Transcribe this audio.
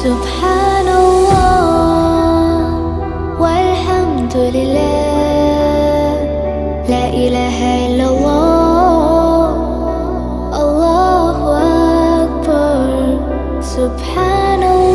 سبحان الله والحمد لله، لا إله إلا الله، الله أكبر. سبحان الله